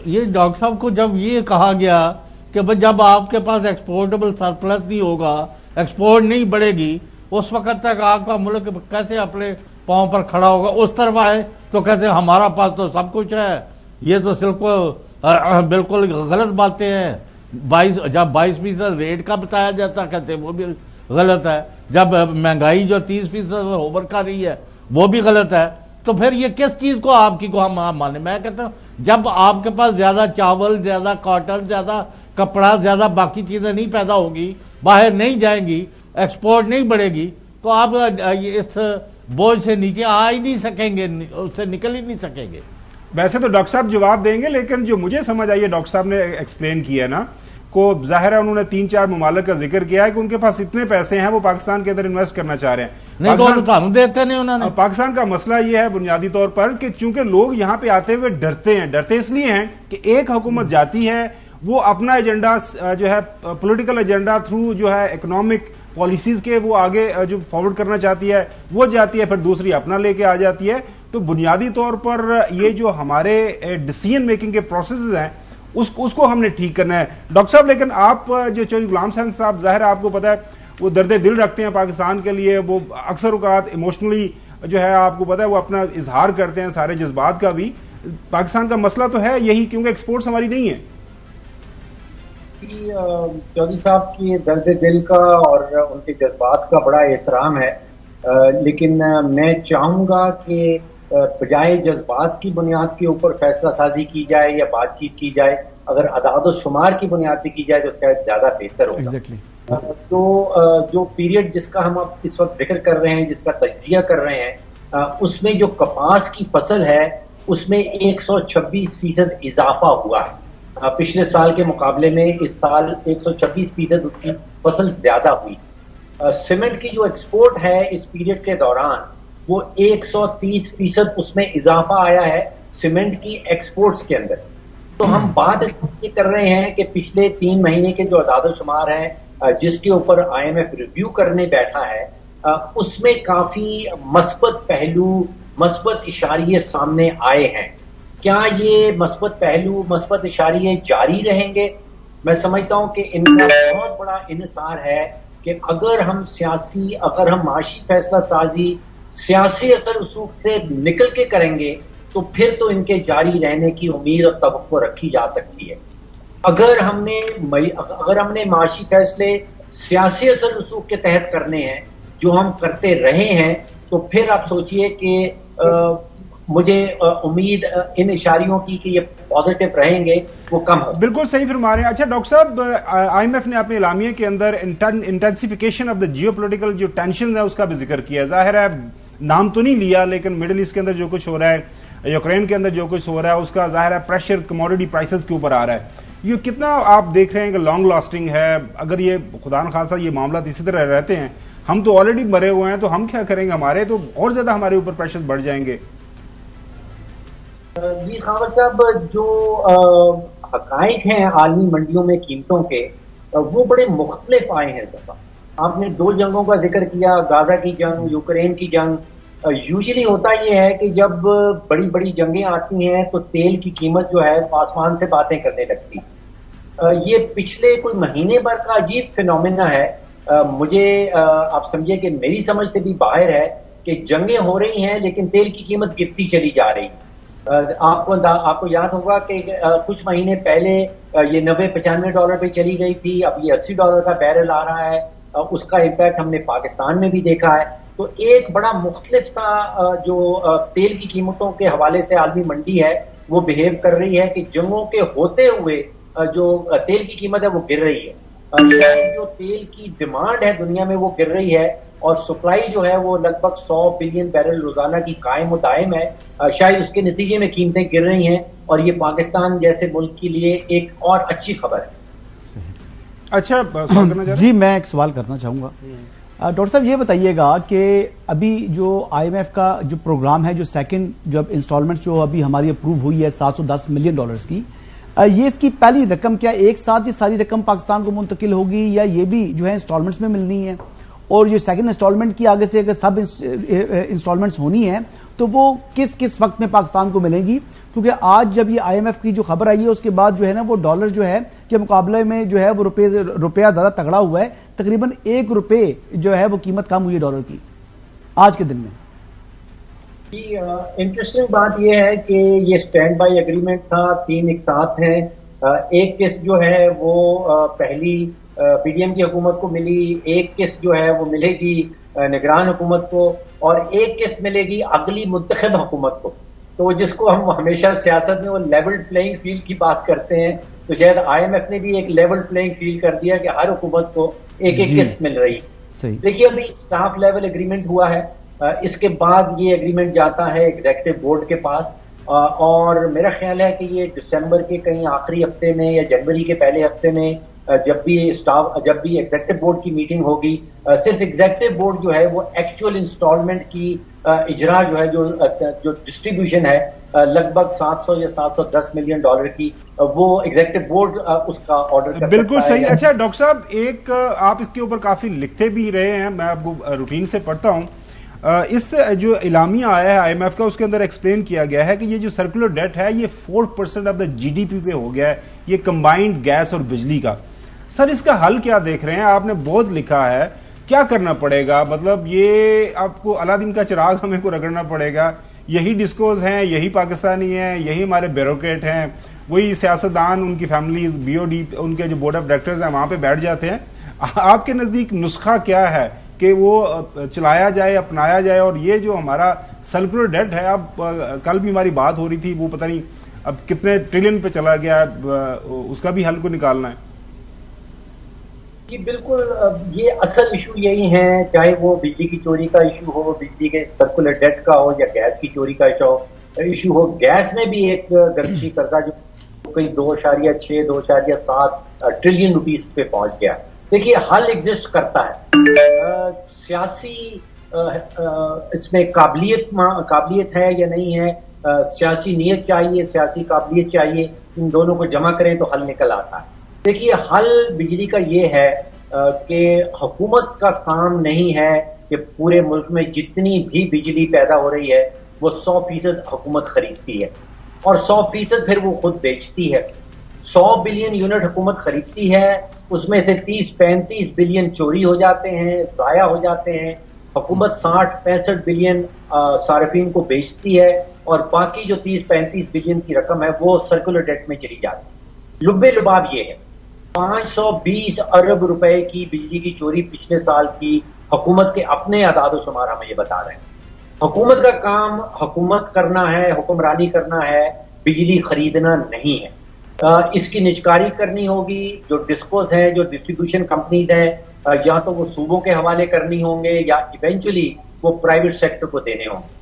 ये डॉक्टर साहब को जब ये कहा गया कि भाई जब आपके पास एक्सपोर्टेबल सरप्लस नहीं होगा, एक्सपोर्ट नहीं बढ़ेगी, उस वक्त तक आपका मुल्क कैसे अपने पांव पर खड़ा होगा? उस तरफ आए तो कहते हैं हमारा पास तो सब कुछ है। ये तो सिर्फ बिल्कुल गलत बातें हैं। 22% रेट का बताया जाता, कहते हैं वो भी गलत है। जब महंगाई जो 30% ओवर कर रही है वो भी गलत है। तो फिर ये किस चीज को आपकी को हम माने? मैं कहता हूँ जब आपके पास ज्यादा चावल, ज्यादा कॉटन, ज्यादा कपड़ा, ज्यादा बाकी चीजें नहीं पैदा होगी, बाहर नहीं जाएंगी, एक्सपोर्ट नहीं बढ़ेगी, तो आप इस बोझ से नीचे आ ही नहीं सकेंगे, उससे निकल ही नहीं सकेंगे। वैसे तो डॉक्टर साहब जवाब देंगे, लेकिन जो मुझे समझ आई है डॉक्टर साहब ने एक्सप्लेन किया ना, को जाहिर है उन्होंने 3-4 ममालिक का जिक्र किया है कि उनके पास इतने पैसे हैं वो पाकिस्तान के अंदर इन्वेस्ट करना चाह रहे हैं। नहीं तो देते नहीं उन्होंने। पाकिस्तान का मसला ये है बुनियादी तौर पर कि चूंकि लोग यहाँ पे आते हुए डरते हैं। डरते इसलिए हैं कि एक हुकूमत जाती है, वो अपना एजेंडा जो है पॉलिटिकल एजेंडा थ्रू जो है इकोनॉमिक पॉलिसीज के वो आगे जो फॉरवर्ड करना चाहती है वो जाती है, फिर दूसरी अपना लेके आ जाती है। तो बुनियादी तौर पर ये जो हमारे डिसीजन मेकिंग के प्रोसेसेस हैं उसको हमने ठीक करना है डॉक्टर साहब। लेकिन आप जो चौधरी गुलाम हसन साहब, जाहिर है आपको पता है वो दर्द दिल रखते हैं पाकिस्तान के लिए, वो अक्सर औकात इमोशनली जो है आपको पता है वो अपना इजहार करते हैं सारे जज्बात का भी। पाकिस्तान का मसला तो है यही, क्योंकि एक्सपोर्ट्स हमारी नहीं है। चौधरी साहब की दर्द दिल का और उनके जज्बात का बड़ा एहतराम है, लेकिन मैं चाहूंगा कि बजाय जज्बात की बुनियाद के ऊपर फैसला साजी की जाए या बातचीत की जाए, अगर अदाद शुमार की बुनियाद पर की जाए तो शायद ज्यादा बेहतर होगा। Exactly. तो जो पीरियड जिसका हम अब इस वक्त जिक्र कर रहे हैं, जिसका तजजिया कर रहे हैं, उसमें जो कपास की फसल है उसमें 126% इजाफा हुआ है। पिछले साल के मुकाबले में इस साल 126% उसकी फसल ज्यादा हुई। सीमेंट की जो एक्सपोर्ट है इस पीरियड के दौरान वो 130% उसमें इजाफा आया है सीमेंट की एक्सपोर्ट्स के अंदर। तो हम बात ये कर रहे हैं कि पिछले 3 महीने के जो अदाद शुमार हैं जिसके ऊपर IMF रिव्यू करने बैठा है, उसमें काफी मस्बत पहलू, मस्बत इशारिये सामने आए हैं। क्या ये मस्बत पहलू, मस्बत इशारिये जारी रहेंगे? मैं समझता हूं कि इनका बहुत बड़ा इन्हिसार है कि अगर हम माशी फैसला साजी सियासी असर रसूख से निकल के करेंगे तो फिर तो इनके जारी रहने की उम्मीद और तवक्को रखी जा सकती है। अगर हमने माशी फैसले सियासी असर रसूख के तहत करने हैं जो हम करते रहे हैं, तो फिर आप सोचिए कि मुझे उम्मीद इन इशारियों की कि ये पॉजिटिव रहेंगे वो कम हो। बिल्कुल सही फरमा रहे हैं। अच्छा डॉक्टर साहब, IMF ने अपने इलामिये के अंदर इंटेंसिफिकेशन ऑफ द जियोपॉलिटिकल जो टेंशन है उसका भी जिक्र किया। जाहिर है नाम तो नहीं लिया, लेकिन मिडिल ईस्ट के अंदर जो कुछ हो रहा है, यूक्रेन के अंदर जो कुछ हो रहा है, उसका जाहिर है प्रेशर कमोडिटी प्राइसेस के ऊपर आ रहा है। ये कितना आप देख रहे हैं कि लॉन्ग लास्टिंग है? अगर ये खुदा न खासा ये मामला इसी तरह रहते हैं, हम तो ऑलरेडी मरे हुए हैं, तो हम क्या करेंगे? हमारे तो और ज्यादा हमारे ऊपर प्रेशर बढ़ जाएंगे। जी खावर साहब, जो हकाइक हैं आलमी मंडियों में कीमतों के, वो बड़े मुख्तलिफ आए हैं। आपने 2 जंगों का जिक्र किया, गाजा की जंग, यूक्रेन की जंग। यूजुअली होता यह है कि जब बड़ी बड़ी जंगें आती हैं तो तेल की कीमत जो है आसमान से बातें करने लगती। ये पिछले कोई महीने भर का अजीब फिनोमेना है। मुझे आप समझिए कि मेरी समझ से भी बाहर है कि जंगें हो रही हैं लेकिन तेल की कीमत गिरती चली जा रही। आपको याद होगा कि कुछ महीने पहले ये $90-95 पे चली गई थी, अब ये $80 का बैरल आ रहा है। उसका इम्पैक्ट हमने पाकिस्तान में भी देखा है। तो एक बड़ा मुख्तलिफ सा जो तेल की कीमतों के हवाले से आलमी मंडी है वो बिहेव कर रही है कि जंगों के होते हुए जो तेल की कीमत है वो गिर रही है। जो तेल की डिमांड है दुनिया में वो गिर रही है और सप्लाई जो है वो लगभग 100 बिलियन बैरल रोजाना की कायम और दायम है। शायद उसके नतीजे में कीमतें गिर रही हैं और ये पाकिस्तान जैसे मुल्क के लिए एक और अच्छी खबर है। अच्छा जी, मैं एक सवाल करना चाहूंगा डॉक्टर साहब, ये बताइएगा कि अभी जो IMF का जो प्रोग्राम है, जो सेकंड जब इंस्टॉलमेंट जो अभी हमारी अप्रूव हुई है $710 मिलियन की, ये इसकी पहली रकम क्या एक साथ ये सारी रकम पाकिस्तान को मुंतकिल होगी या ये भी जो है इंस्टॉलमेंट्स में मिलनी है? और ये सेकंड इंस्टॉलमेंट की आगे से अगर सब इंस्टॉलमेंट्स होनी है तो वो किस किस वक्त में पाकिस्तान को मिलेंगी? क्योंकि आज जब ये IMF की जो खबर आई है उसके बाद जो है ना वो डॉलर जो है के मुकाबले में जो है वो रुपया ज्यादा तगड़ा हुआ है, तकरीबन ₹1 जो है वो कीमत कम हुई है डॉलर की आज के दिन में। इंटरेस्टिंग बात यह है कि ये स्टैंड बाय एग्रीमेंट था, 3 एक साथ हैं। एक किस्त जो है वो पहली PDM की हुकूमत को मिली, एक किस्त जो है वो मिलेगी निगरान हुकूमत को, और एक किस्त मिलेगी अगली मुंतखब हुकूमत को। तो जिसको हम हमेशा सियासत में वो लेवल प्लेइंग फील्ड की बात करते हैं, तो शायद IMF ने भी एक लेवल प्लेइंग फील्ड कर दिया कि हर हुकूमत को एक एक किस्त मिल रही है। देखिए अभी स्टाफ लेवल एग्रीमेंट हुआ है, इसके बाद ये एग्रीमेंट जाता है एग्जीक्यूटिव बोर्ड के पास, और मेरा ख्याल है कि ये दिसंबर के कहीं आखिरी हफ्ते में या जनवरी के पहले हफ्ते में जब भी एग्जीक्यूटिव बोर्ड की मीटिंग होगी, सिर्फ एग्जीक्यूटिव बोर्ड जो है वो एक्चुअल इंस्टॉलमेंट की इजरा जो है जो डिस्ट्रीब्यूशन है लगभग 700 या $710 मिलियन की, वो एग्जीक्यूटिव बोर्ड उसका ऑर्डर कर बिल्कुल सही। अच्छा डॉक्टर साहब, एक आप इसके ऊपर काफी लिखते भी रहे हैं, मैं आपको रूटीन से पढ़ता हूं। इस जो इलामिया आया है IMF का, उसके अंदर एक्सप्लेन किया गया है कि ये जो सर्कुलर डेट है ये 4% ऑफ द GDP पे हो गया है, ये कंबाइंड गैस और बिजली का। सर इसका हल क्या देख रहे हैं? आपने बहुत लिखा है, क्या करना पड़ेगा? मतलब ये आपको अलादीन का चिराग हमें को रगड़ना पड़ेगा? यही डिस्कोज हैं, यही पाकिस्तानी हैं, यही हमारे ब्यूरोक्रेट हैं, वही सियासतदान, उनकी फैमिलीज, BOD, उनके जो बोर्ड ऑफ डायरेक्टर्स हैं वहां पे बैठ जाते हैं। आपके नजदीक नुस्खा क्या है कि वो चलाया जाए, अपनाया जाए, और ये जो हमारा सर्कुलर डेट है, अब कल भी हमारी बात हो रही थी, वो पता नहीं अब कितने ट्रिलियन पे चला गया, उसका भी हल को निकालना है। जी बिल्कुल, ये असल इशू यही है, चाहे वो बिजली की चोरी का इशू हो, बिजली के सर्कुलर डेट का हो, या गैस की चोरी का इशू हो। गैस में भी एक गर्शी कर्जा जो कहीं 2.6 2.7 ट्रिलियन रुपीस पे पहुंच गया। देखिए हल एग्जिस्ट करता है, सियासी इसमें काबिलियत है या नहीं है, सियासी नीयत चाहिए, सियासी काबिलियत चाहिए, इन दोनों को जमा करें तो हल निकल आता है। देखिए हल बिजली का ये है कि हुकूमत का काम नहीं है कि पूरे मुल्क में जितनी भी बिजली पैदा हो रही है वो 100% हुकूमत खरीदती है और 100% फिर वो खुद बेचती है। 100 बिलियन यूनिट हुकूमत खरीदती है, उसमें से 30-35 बिलियन चोरी हो जाते हैं, जाया हो जाते हैं। हुकूमत 60-65 बिलियन सार्फिन को बेचती है, और बाकी जो 30-35 बिलियन की रकम है वो सर्कुलर डेट में चली जाती है। लुब्बे लुबाब ये है, 520 अरब रुपए की बिजली की चोरी पिछले साल की हुकूमत के अपने आदाद शुमार हमें ये बता रहे हैं। हुकूमत का काम हुकूमत करना है, हुक्मरानी करना है, बिजली खरीदना नहीं है। इसकी निजकारी करनी होगी। जो डिस्कोस है, जो डिस्ट्रीब्यूशन कंपनीज हैं, या तो वो सूबों के हवाले करनी होंगे या इवेंचुअली वो प्राइवेट सेक्टर को देने होंगे।